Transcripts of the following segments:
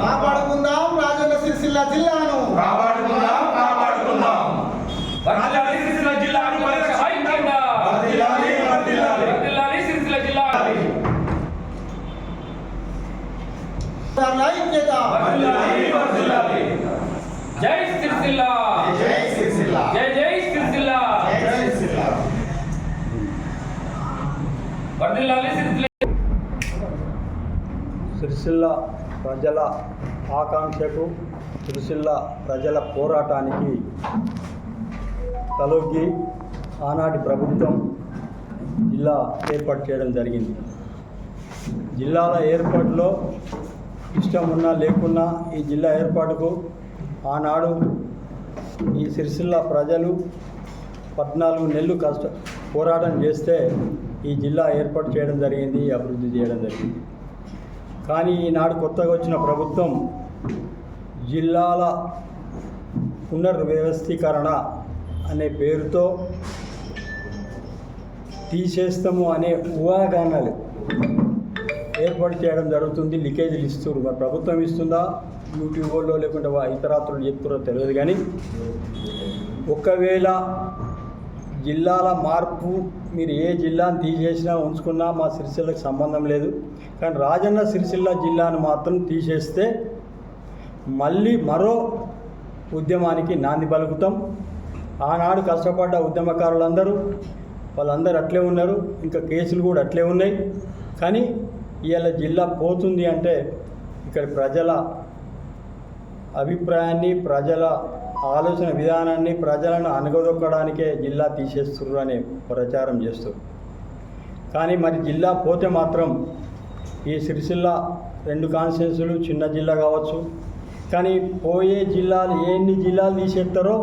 కాపాడుకుందాం రాజన్న సిరిసిల్ల జిల్లాను. సిరిసిల్ల జిల్లాను సిరిసిల్ల జిల్లా ఐక్యత. జై సిరిసిల్ల, జై సిరిసిల్ల, జై జై సిరిసిల్ల, జై సిరిసిల్ల. వర్ధిల్లాలి సిరిసిల్ల. సిరిసిల్ల ప్రజల ఆకాంక్షకు, సిరిసిల్ల ప్రజల పోరాటానికి తలొగ్గి ఆనాటి ప్రభుత్వం జిల్లా ఏర్పాటు చేయడం జరిగింది. జిల్లాల ఏర్పాటులో ఇష్టం ఉన్నా లేకున్నా ఈ జిల్లా ఏర్పాటుకు ఆనాడు ఈ సిరిసిల్ల ప్రజలు 14 నెలలు పోరాటం చేస్తే ఈ జిల్లా ఏర్పాటు చేయడం జరిగింది, అభివృద్ధి చేయడం జరిగింది. కానీ ఈనాడు కొత్తగా వచ్చిన ప్రభుత్వం జిల్లాల పునర్వ్యవస్థీకరణ అనే పేరుతో తీసేస్తాము అనే ఊహాగానాలు ఏర్పాటు చేయడం జరుగుతుంది. లీకేజీలు ఇస్తున్నారు. మరి ప్రభుత్వం ఇస్తుందా, యూట్యూబ్లో లేకుంటే ఇతరాత్రులు చెప్తున్నారో తెలియదు. కానీ ఒకవేళ జిల్లాల మార్పు మీరు ఏ జిల్లాను తీసేసినా ఉంచుకున్నా మా సిరిసిల్లకు సంబంధం లేదు. కానీ రాజన్న సిరిసిల్ల జిల్లాను మాత్రం తీసేస్తే మళ్ళీ మరో ఉద్యమానికి నాంది పలుకుతాం. ఆనాడు కష్టపడ్డ ఉద్యమకారులందరూ వాళ్ళందరూ అట్లే ఉన్నారు, ఇంకా కేసులు కూడా అట్లే ఉన్నాయి. కానీ ఇవాళ జిల్లా పోతుంది అంటే ఇక్కడ ప్రజల అభిప్రాయాన్ని, ప్రజల ఆలోచన విధానాన్ని, ప్రజలను అనగదొక్కడానికే జిల్లా తీసేస్తున్నారు అనే ప్రచారం చేస్తారు. కానీ మరి జిల్లా పోతే మాత్రం ఈ సిరిసిల్ల 2 కాన్స్టిట్యున్సీలు చిన్న జిల్లా కావచ్చు, కానీ పోయే జిల్లాలు ఎన్ని జిల్లాలు తీసేస్తారో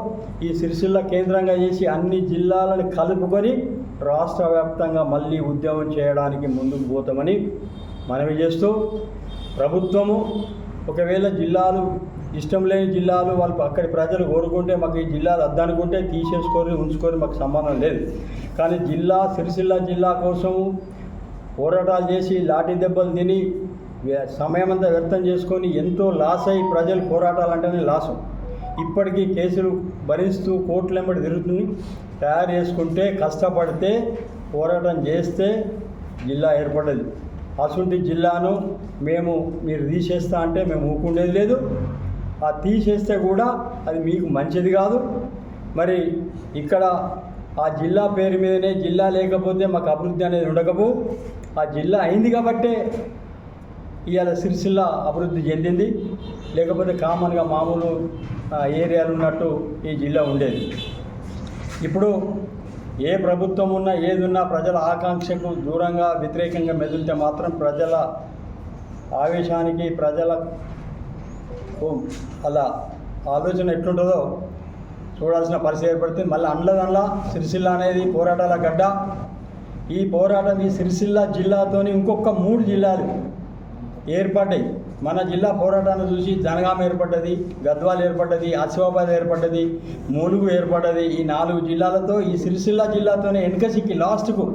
ఈ సిరిసిల్ల కేంద్రంగా చేసి అన్ని జిల్లాలను కలుపుకొని రాష్ట్ర వ్యాప్తంగా మళ్ళీ ఉద్యమం చేయడానికి ముందుకు పోతామని మనవి చేస్తూ, ప్రభుత్వము ఒకవేళ జిల్లాలు ఇష్టం లేని జిల్లాలు వాళ్ళు అక్కడి ప్రజలు కోరుకుంటే మాకు ఈ జిల్లాలు వద్దనుకుంటే తీసేసుకొని ఉంచుకొని మాకు సంబంధం లేదు. కానీ సిరిసిల్ల జిల్లా కోసము పోరాటాలు చేసి లాఠీ దెబ్బలు తిని సమయమంతా వ్యర్థం చేసుకొని ఎంతో లాస్ అయ్యి ప్రజలు పోరాటాలంటేనే లాసు. ఇప్పటికీ కేసులు భరిస్తూ కోర్టులు వెంబడి తిరుగుతుంది. తయారు చేసుకుంటే కష్టపడితే పోరాటం చేస్తే జిల్లా ఏర్పడ్డది. అసుంటి జిల్లాను మీరు తీసేస్తా అంటే మేము ఊకుండేది లేదు. ఆ తీసేస్తే కూడా అది మీకు మంచిది కాదు. మరి ఇక్కడ ఆ జిల్లా పేరు మీదనే జిల్లా లేకపోతే మాకు అభివృద్ధి అనేది ఉండకపో. ఆ జిల్లా అయింది కాబట్టే ఇవాళ సిరిసిల్ల అభివృద్ధి చెందింది. లేకపోతే కామన్గా మామూలు ఏరియాలు ఉన్నట్టు ఈ జిల్లా ఉండేది. ఇప్పుడు ఏ ప్రభుత్వం ఉన్నా ఏది ఉన్నా ప్రజల ఆకాంక్షకు దూరంగా వ్యతిరేకంగా మెదిలితే మాత్రం ప్రజల ఆవేశానికి, ప్రజల అలా ఆలోచన ఎట్లుంటుందో చూడాల్సిన పరిస్థితి ఏర్పడుతుంది. మళ్ళీ అండ్లదల్లా సిరిసిల్ల అనేది పోరాటాల గడ్డ. ఈ పోరాటం ఈ సిరిసిల్ల జిల్లాతోని ఇంకొక 3 జిల్లాలు ఏర్పడ్డాయి. మన జిల్లా పోరాటాన్ని చూసి జనగామ ఏర్పడ్డది, గద్వాల్ ఏర్పడ్డది, ఆసిఫాబాద్ ఏర్పడ్డది, ములుగు ఏర్పడ్డది. ఈ 4 జిల్లాలతో ఈ సిరిసిల్ల జిల్లాతోనే వెనుకసిక్కి లాస్ట్కు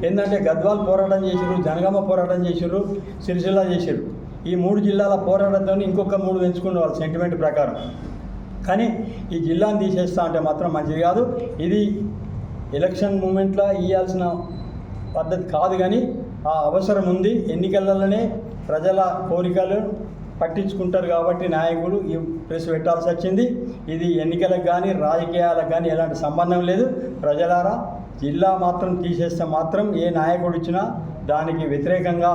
ఏంటంటే గద్వాల్ పోరాటం చేసిర్రు, జనగామ పోరాటం చేసిర్రు, సిరిసిల్ల చేసిర్రు. ఈ 3 జిల్లాల పోరాటంతో ఇంకొక 3 పెంచుకునే వాళ్ళు సెంటిమెంట్ ప్రకారం. కానీ ఈ జిల్లాను తీసేస్తా అంటే మాత్రం మంచిది కాదు. ఇది ఎలక్షన్ మూమెంట్లో ఇవ్వాల్సిన పద్ధతి కాదు. కానీ ఆ అవసరం ఉంది. ఎన్నికలలోనే ప్రజల కోరికలు పట్టించుకుంటారు కాబట్టి నాయకులు ఈ ప్రెస్ పెట్టాల్సి వచ్చింది. ఇది ఎన్నికలకు కానీ రాజకీయాలకు కానీ ఎలాంటి సంబంధం లేదు. ప్రజలారా జిల్లా మాత్రం తీసేస్తే మాత్రం ఏ నాయకుడు ఇచ్చినా దానికి వ్యతిరేకంగా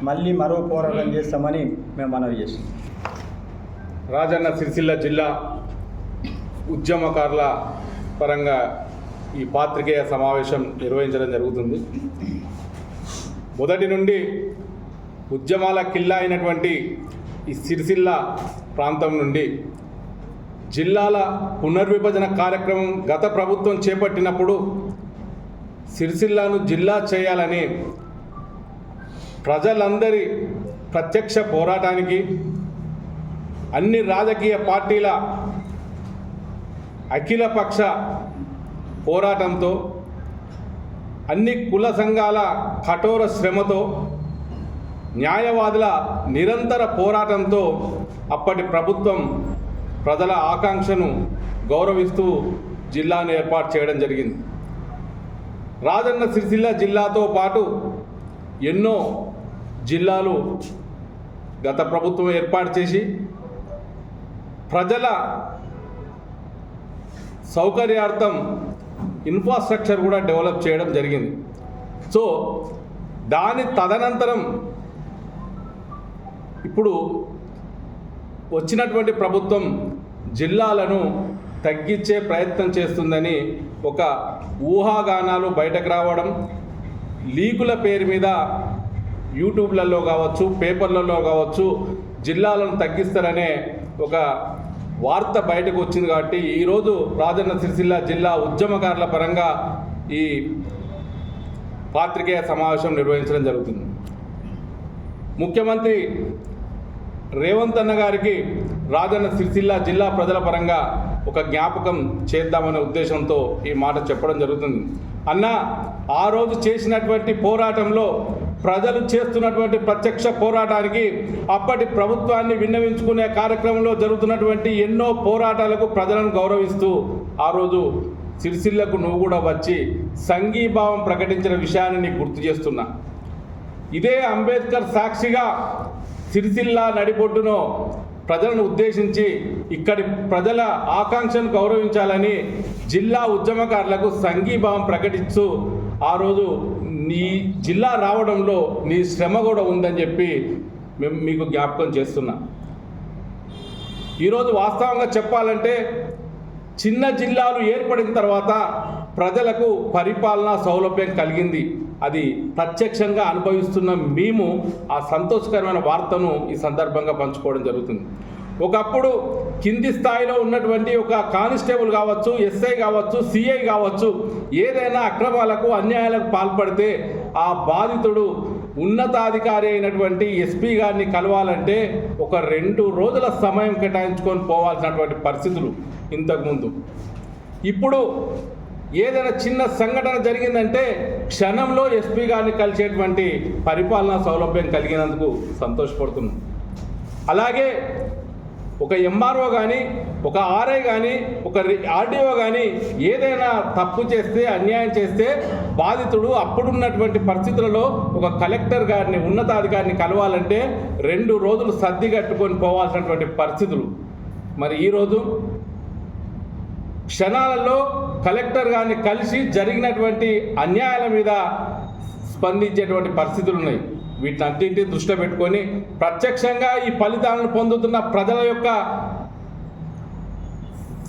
మళ్ళీ మరో పోరాటం చేస్తామని మేము మనవి చేస్తాం. రాజన్న సిరిసిల్ల జిల్లా ఉద్యమకారుల పరంగా ఈ పాత్రికేయ సమావేశం నిర్వహించడం జరుగుతుంది. మొదటి నుండి ఉద్యమాల కిల్లా అయినటువంటి ఈ సిరిసిల్ల ప్రాంతం నుండి జిల్లాల పునర్విభజన కార్యక్రమం గత ప్రభుత్వం చేపట్టినప్పుడు సిరిసిల్లను జిల్లా చేయాలని ప్రజలందరి ప్రత్యక్ష పోరాటానికి అన్ని రాజకీయ పార్టీల అఖిలపక్ష పోరాటంతో అన్ని కుల సంఘాల కఠోర శ్రమతో న్యాయవాదుల నిరంతర పోరాటంతో అప్పటి ప్రభుత్వం ప్రజల ఆకాంక్షను గౌరవిస్తూ జిల్లాను ఏర్పాటు చేయడం జరిగింది. రాజన్న సిరిసిల్ల జిల్లాతో పాటు ఎన్నో జిల్లాలు గత ప్రభుత్వం ఏర్పాటు చేసి ప్రజల సౌకర్యార్థం ఇన్ఫ్రాస్ట్రక్చర్ కూడా డెవలప్ చేయడం జరిగింది. సో దాని తదనంతరం ఇప్పుడు వచ్చినటువంటి ప్రభుత్వం జిల్లాలను తగ్గించే ప్రయత్నం చేస్తుందని ఒక ఊహాగానాలు బయటకు రావడం, లీకుల పేరు మీద యూట్యూబ్లలో కావచ్చు, పేపర్లలో కావచ్చు జిల్లాలను తగ్గిస్తారనే ఒక వార్త బయటకు వచ్చింది. కాబట్టి ఈరోజు రాజన్న సిరిసిల్ల జిల్లా ఉద్యమకారుల పరంగా ఈ పాత్రికేయ సమావేశం నిర్వహించడం జరుగుతుంది. ముఖ్యమంత్రి రేవంత్ అన్న గారికి రాజన్న సిరిసిల్ల జిల్లా ప్రజల పరంగా ఒక జ్ఞాపకం చేద్దామనే ఉద్దేశంతో ఈ మాట చెప్పడం జరుగుతుంది. అన్న, ఆ రోజు చేసినటువంటి పోరాటంలో ప్రజలు చేస్తున్నటువంటి ప్రత్యక్ష పోరాటానికి అప్పటి ప్రభుత్వాన్ని విన్నవించుకునే కార్యక్రమంలో జరుగుతున్నటువంటి ఎన్నో పోరాటాలకు ప్రజలను గౌరవిస్తూ ఆ రోజు సిరిసిల్లకు నువ్వు కూడా వచ్చి సంఘీభావం ప్రకటించిన విషయాన్ని నీకు గుర్తు చేస్తున్నా. ఇదే అంబేద్కర్ సాక్షిగా సిరిసిల్ల నడిబొడ్డును ప్రజలను ఉద్దేశించి ఇక్కడి ప్రజల ఆకాంక్షను గౌరవించాలని జిల్లా ఉద్యమకారులకు సంఘీభావం ప్రకటిస్తూ ఆ రోజు నీ జిల్లా రావడంలో నీ శ్రమ కూడా ఉందని చెప్పి మేము మీకు జ్ఞాపకం చేస్తున్నా. ఈరోజు వాస్తవంగా చెప్పాలంటే చిన్న జిల్లాలు ఏర్పడిన తర్వాత ప్రజలకు పరిపాలనా సౌలభ్యం కలిగింది. అది ప్రత్యక్షంగా అనుభవిస్తున్న మేము ఆ సంతోషకరమైన వార్తను ఈ సందర్భంగా పంచుకోవడం జరుగుతుంది. ఒకప్పుడు కింది స్థాయిలో ఉన్నటువంటి ఒక కానిస్టేబుల్ కావచ్చు, ఎస్ఐ కావచ్చు, సిఐ కావచ్చు, ఏదైనా అక్రమాలకు అన్యాయాలకు పాల్పడితే ఆ బాధితుడు ఉన్నతాధికారి అయినటువంటి ఎస్పీ గారిని కలవాలంటే ఒక 2 రోజుల సమయం కేటాయించుకొని పోవాల్సినటువంటి పరిస్థితులు ఇంతకుముందు. ఇప్పుడు ఏదైనా చిన్న సంఘటన జరిగిందంటే క్షణంలో ఎస్పీ గారిని కలిసేటువంటి పరిపాలనా సౌలభ్యం కలిగినందుకు సంతోషపడుతున్నాం. అలాగే ఒక ఎంఆర్ఓ కానీ, ఒక ఆర్ఐ కానీ, ఒక ఆర్డీఓ కానీ ఏదైనా తప్పు చేస్తే, అన్యాయం చేస్తే బాధితుడు అప్పుడున్నటువంటి పరిస్థితులలో ఒక కలెక్టర్ గారిని, ఉన్నతాధికారిని కలవాలంటే 2 రోజులు సర్ది కట్టుకొని పోవాల్సినటువంటి పరిస్థితులు. మరి ఈరోజు క్షణాలలో కలెక్టర్ గారిని కలిసి జరిగినటువంటి అన్యాయాల మీద స్పందించేటువంటి పరిస్థితులు ఉన్నాయి. వీటన్నింటినీ దృష్టిలో పెట్టుకొని ప్రత్యక్షంగా ఈ ఫలితాలను పొందుతున్న ప్రజల యొక్క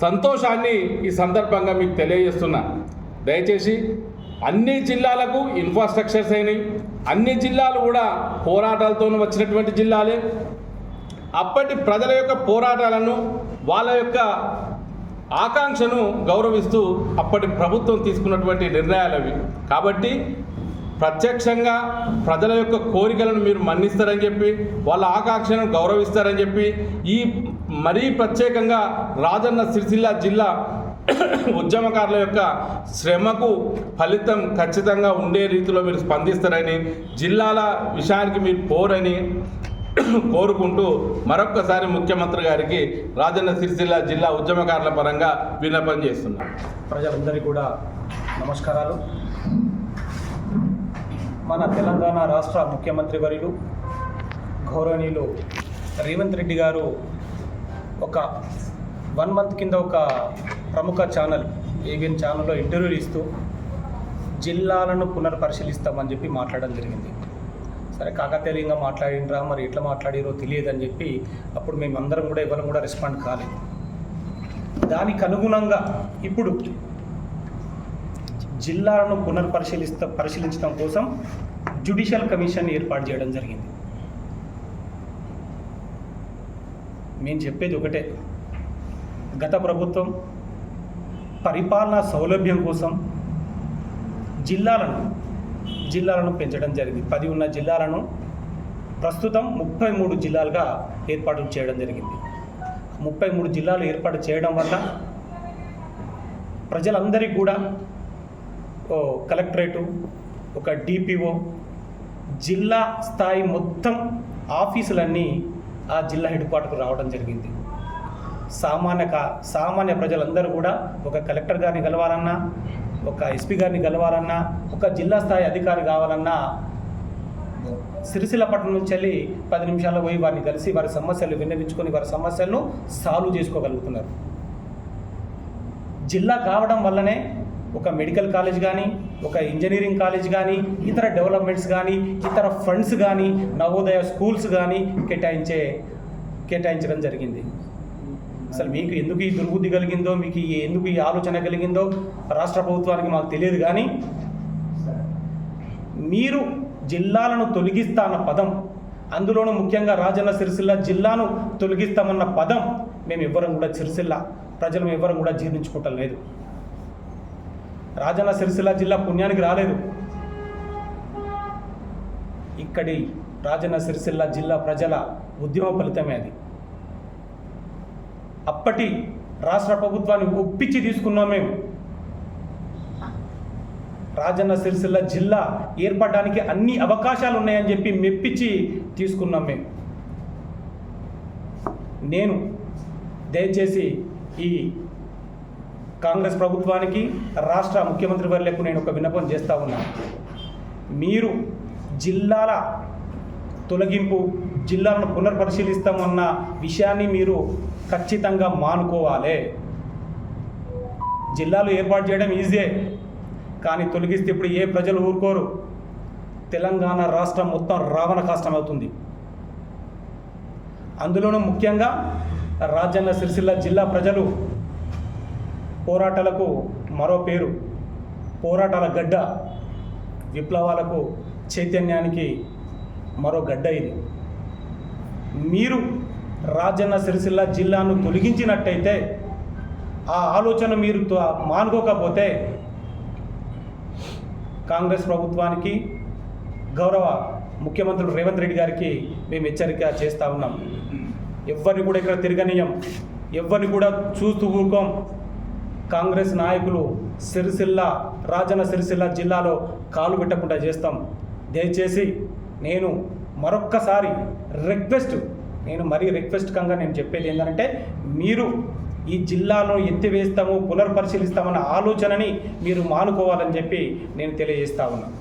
సంతోషాన్ని ఈ సందర్భంగా మీకు తెలియజేస్తున్నా. దయచేసి అన్ని జిల్లాలకు ఇన్ఫ్రాస్ట్రక్చర్స్ అయినాయి. అన్ని జిల్లాలు కూడా పోరాటాలతో వచ్చినటువంటి జిల్లాలే. అప్పటి ప్రజల యొక్క పోరాటాలను, వాళ్ళ యొక్క ఆకాంక్షను గౌరవిస్తూ అప్పటి ప్రభుత్వం తీసుకున్నటువంటి నిర్ణయాలవి. కాబట్టి ప్రత్యక్షంగా ప్రజల యొక్క కోరికలను మీరు మన్నిస్తారని చెప్పి, వాళ్ళ ఆకాంక్షను గౌరవిస్తారని చెప్పి, ఈ మరీ ప్రత్యేకంగా రాజన్న సిరిసిల్ల జిల్లా ఉద్యమకారుల యొక్క శ్రమకు ఫలితం ఖచ్చితంగా ఉండే రీతిలో మీరు స్పందిస్తారని, జిల్లాల విషయానికి మీరు పోరని కోరుకుంటూ మరొక్కసారి ముఖ్యమంత్రి గారికి రాజన్న సిరిసిల్ల జిల్లా ఉద్యమకారుల పరంగా విన్నపం చేస్తున్నాం. ప్రజలందరికీ కూడా నమస్కారాలు. మన తెలంగాణ రాష్ట్ర ముఖ్యమంత్రి వర్యులు గౌరవనీయులు రేవంత్ రెడ్డి గారు ఒక 1 మంత్ కింద ఒక ప్రముఖ ఛానల్ ఏబిఎన్ ఛానల్లో ఇంటర్వ్యూలు ఇస్తూ జిల్లాలను పునర్పరిశీలిస్తామని చెప్పి మాట్లాడడం జరిగింది. సరే, కాకతీయంగా మాట్లాడినరా, మరి ఎట్లా మాట్లాడిరో తెలియదని చెప్పి అప్పుడు మేమందరం కూడా ఎవరు కూడా రెస్పాండ్ కాలేదు. దానికి అనుగుణంగా ఇప్పుడు జిల్లాలను పరిశీలించడం కోసం జ్యుడిషియల్ కమిషన్ ఏర్పాటు చేయడం జరిగింది. మేము చెప్పేది ఒకటే, గత ప్రభుత్వం పరిపాలనా సౌలభ్యం కోసం జిల్లాలను పెంచడం జరిగింది. 10 ఉన్న జిల్లాలను ప్రస్తుతం 33 జిల్లాలుగా ఏర్పాటు చేయడం జరిగింది. 33 జిల్లాలు ఏర్పాటు చేయడం వల్ల ప్రజలందరికీ కూడా కలెక్టరేటు, ఒక డిపిఓ, జిల్లా స్థాయి మొత్తం ఆఫీసులన్నీ ఆ జిల్లా హెడ్ క్వార్టర్కు రావడం జరిగింది. సామాన్య ప్రజలందరూ కూడా ఒక కలెక్టర్ గారిని కలవాలన్నా, ఒక ఎస్పీ గారిని కలవాలన్నా, ఒక జిల్లా స్థాయి అధికారి కావాలన్నా సిరిసిల్ల పట్టణం నుంచి వెళ్ళి 10 నిమిషాల్లో పోయి వారిని కలిసి వారి సమస్యలు విన్నవించుకొని వారి సమస్యలను సాల్వ్ చేసుకోగలుగుతున్నారు. జిల్లా కావడం వల్లనే ఒక మెడికల్ కాలేజ్ కానీ, ఒక ఇంజనీరింగ్ కాలేజ్ కానీ, ఇతర డెవలప్మెంట్స్ కానీ, ఇతర ఫండ్స్ కానీ, నవోదయ స్కూల్స్ కానీ కేటాయించడం జరిగింది. అసలు మీకు ఎందుకు ఈ దుర్బుద్ధి కలిగిందో, మీకు ఎందుకు ఈ ఆలోచన కలిగిందో రాష్ట్ర ప్రభుత్వానికి మాకు తెలియదు. కానీ మీరు జిల్లాలను తొలగిస్తా అన్న పదం, అందులోనూ ముఖ్యంగా రాజన్న సిరిసిల్ల జిల్లాను తొలగిస్తామన్న పదం మేము ఎవ్వరం కూడా సిరిసిల్ల ప్రజలు ఎవ్వరం కూడా జీర్ణించుకోవటం లేదు. రాజన్న సిరిసిల్ల జిల్లా పుణ్యానికి రాలేదు. ఇక్కడి రాజన్న సిరిసిల్ల జిల్లా ప్రజల ఉద్యమ ఫలితమే అది. అప్పటి రాష్ట్ర ప్రభుత్వాన్ని ఒప్పించి తీసుకున్నాం మేము. రాజన్న సిరిసిల్ల జిల్లా ఏర్పడడానికి అన్ని అవకాశాలు ఉన్నాయని చెప్పి మెప్పించి తీసుకున్నాం మేము. నేను దయచేసి ఈ కాంగ్రెస్ ప్రభుత్వానికి, రాష్ట్ర ముఖ్యమంత్రి వర్యులకు నేను ఒక విన్నపం చేస్తూ ఉన్నాను. మీరు జిల్లాల తొలగింపు, జిల్లాలను పునర్పరిశీలిస్తామన్న విషయాన్ని మీరు ఖచ్చితంగా మానుకోవాలి. జిల్లాలు ఏర్పాటు చేయడం ఈజీ, కానీ తొలగిస్తే ఇప్పుడు ఏ ప్రజలు ఊరుకోరు. తెలంగాణ రాష్ట్రం మొత్తం రావణ కాష్టం అవుతుంది. అందులోనూ ముఖ్యంగా రాజన్న సిరిసిల్ల జిల్లా ప్రజలు పోరాటాలకు మరో పేరు, పోరాటాల గడ్డ, విప్లవాలకు, చైతన్యానికి మరో గడ్డ ఇది. మీరు రాజన్న సిరిసిల్ల జిల్లాను తొలగించినట్టయితే, ఆ ఆలోచన మీరు మానుకోకపోతే కాంగ్రెస్ ప్రభుత్వానికి, గౌరవ ముఖ్యమంత్రి రేవంత్ రెడ్డి గారికి మేము హెచ్చరిక చేస్తూ ఉన్నాం. ఎవరిని కూడా ఇక్కడ తిరగనీయం, ఎవరిని కూడా చూస్తూ ఊరుకోం. కాంగ్రెస్ నాయకులు రాజన్న సిరిసిల్ల జిల్లాలో కాలు పెట్టకుండా చేస్తాం. దయచేసి నేను మరొక్కసారి మరీ రిక్వెస్ట్గా నేను చెప్పేది ఏంటంటే, మీరు ఈ జిల్లాలో ఎత్తివేస్తాము, పునర్పరిశీలిస్తామన్న ఆలోచనని మీరు మానుకోవాలని చెప్పి నేను తెలియజేస్తా ఉన్నాను.